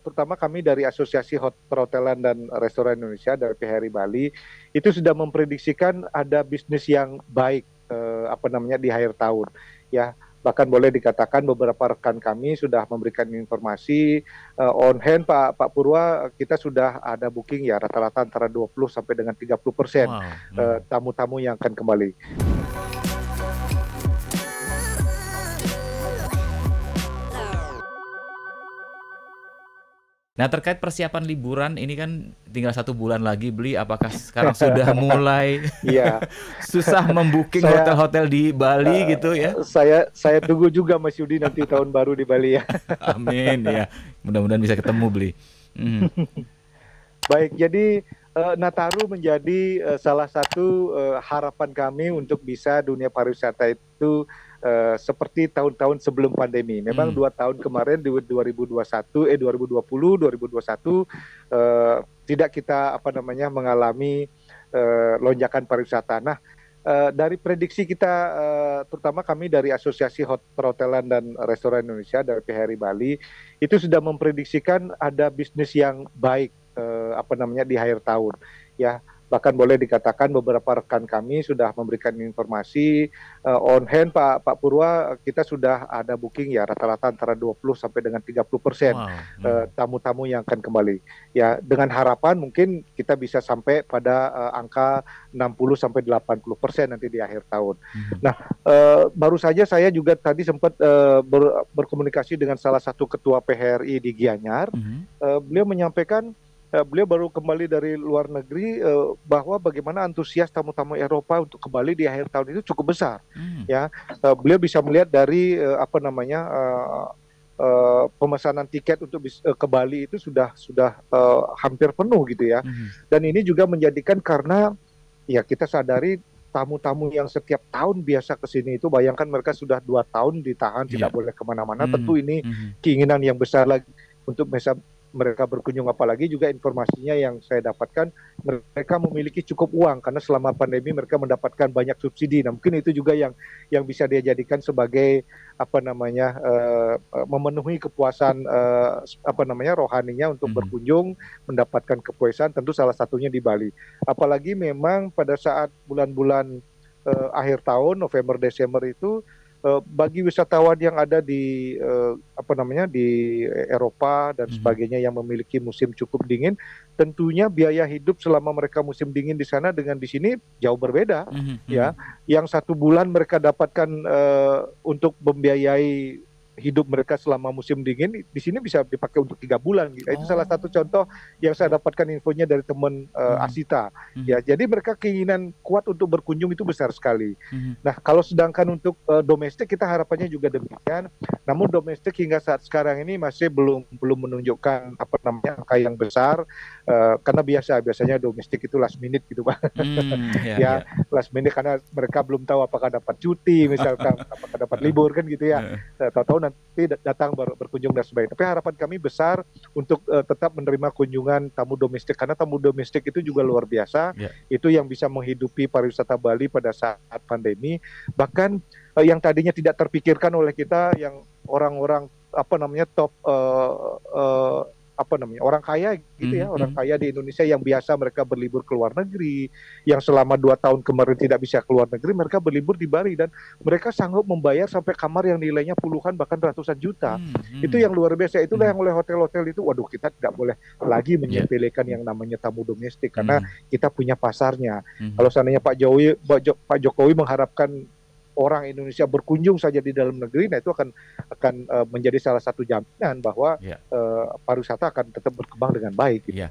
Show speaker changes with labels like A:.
A: terutama kami dari Asosiasi Perhotelan dan Restoran Indonesia dari PHRI Bali itu sudah memprediksikan ada bisnis yang baik di akhir tahun ya. Bahkan boleh dikatakan beberapa rekan kami sudah memberikan informasi on hand Pak Purwa, kita sudah ada booking ya rata-rata antara 20 sampai dengan 30%
B: Wow.
A: tamu-tamu yang akan kembali.
B: Nah, terkait persiapan liburan ini kan tinggal 1 bulan lagi beli, apakah sekarang sudah mulai
A: Iya,
B: susah membooking
A: saya
B: hotel-hotel di Bali gitu ya?
A: saya tunggu juga Mas Yudi nanti tahun baru di Bali ya.
B: Amin ya. Mudah-mudahan bisa ketemu beli. Mhm.
A: Baik, jadi Nataru menjadi salah satu harapan kami untuk bisa dunia pariwisata itu seperti tahun-tahun sebelum pandemi. Memang 2 tahun kemarin di 2020, 2021 tidak kita mengalami lonjakan pariwisata. Nah, dari prediksi kita, terutama kami dari Asosiasi Perhotelan dan Restoran Indonesia dari PHRI Bali itu sudah memprediksikan ada bisnis yang baik di akhir tahun ya. Bahkan boleh dikatakan beberapa rekan kami sudah memberikan informasi on hand Pak Purwa, kita sudah ada booking ya rata-rata antara 20 sampai dengan 30%
B: Wow.
A: tamu-tamu yang akan kembali ya, dengan harapan mungkin kita bisa sampai pada angka 60 sampai 80% nanti di akhir tahun. Nah, baru saja saya juga tadi sempat berkomunikasi dengan salah satu ketua PHRI di Gianyar. Beliau menyampaikan beliau baru kembali dari luar negeri bahwa bagaimana antusias tamu-tamu Eropa untuk kembali di akhir tahun itu cukup besar ya. Beliau bisa melihat dari pemesanan tiket untuk ke Bali itu sudah hampir penuh gitu ya. Dan ini juga menjadikan karena ya kita sadari tamu-tamu yang setiap tahun biasa ke sini itu, bayangkan mereka sudah 2 tahun ditahan tidak boleh kemana-mana, tentu ini keinginan yang besar lagi untuk bisa mereka berkunjung, apalagi juga informasinya yang saya dapatkan mereka memiliki cukup uang karena selama pandemi mereka mendapatkan banyak subsidi. Nah, mungkin itu juga yang bisa dia jadikan sebagai memenuhi kepuasan rohaninya untuk berkunjung, mendapatkan kepuasan, tentu salah satunya di Bali. Apalagi memang pada saat bulan-bulan akhir tahun November Desember itu bagi wisatawan yang ada di di Eropa dan sebagainya yang memiliki musim cukup dingin, tentunya biaya hidup selama mereka musim dingin di sana dengan di sini jauh berbeda ya. Yang 1 bulan mereka dapatkan untuk membiayai hidup mereka selama musim dingin, di sini bisa dipakai untuk 3 bulan gitu. Itu salah satu contoh yang saya dapatkan infonya dari teman Asita ya. Jadi mereka keinginan kuat untuk berkunjung itu besar sekali. Nah, kalau sedangkan untuk domestik kita harapannya juga demikian. Namun domestik hingga saat sekarang ini masih belum menunjukkan angka yang besar karena biasanya domestik itu last minute gitu Pak. Ya, last minute karena mereka belum tahu apakah dapat cuti misalkan, apakah dapat libur kan gitu ya. Tahu-tahu nanti datang berkunjung dan sebagainya. Tapi harapan kami besar untuk tetap menerima kunjungan tamu domestik, karena tamu domestik itu juga luar biasa. Itu yang bisa menghidupi pariwisata Bali pada saat pandemi. Bahkan yang tadinya tidak terpikirkan oleh kita, yang orang-orang top orang kaya gitu ya, orang kaya di Indonesia yang biasa mereka berlibur ke luar negeri, yang selama 2 tahun kemarin tidak bisa keluar negeri, mereka berlibur di Bali dan mereka sanggup membayar sampai kamar yang nilainya puluhan bahkan ratusan juta. Itu yang luar biasa. Itulah yang oleh hotel-hotel itu, waduh, kita tidak boleh lagi menyepelekan yang namanya tamu domestik karena kita punya pasarnya. Kalau seandainya Pak Jokowi mengharapkan orang Indonesia berkunjung saja di dalam negeri, nah itu akan menjadi salah satu jaminan bahwa pariwisata akan tetap berkembang dengan baik. Gitu.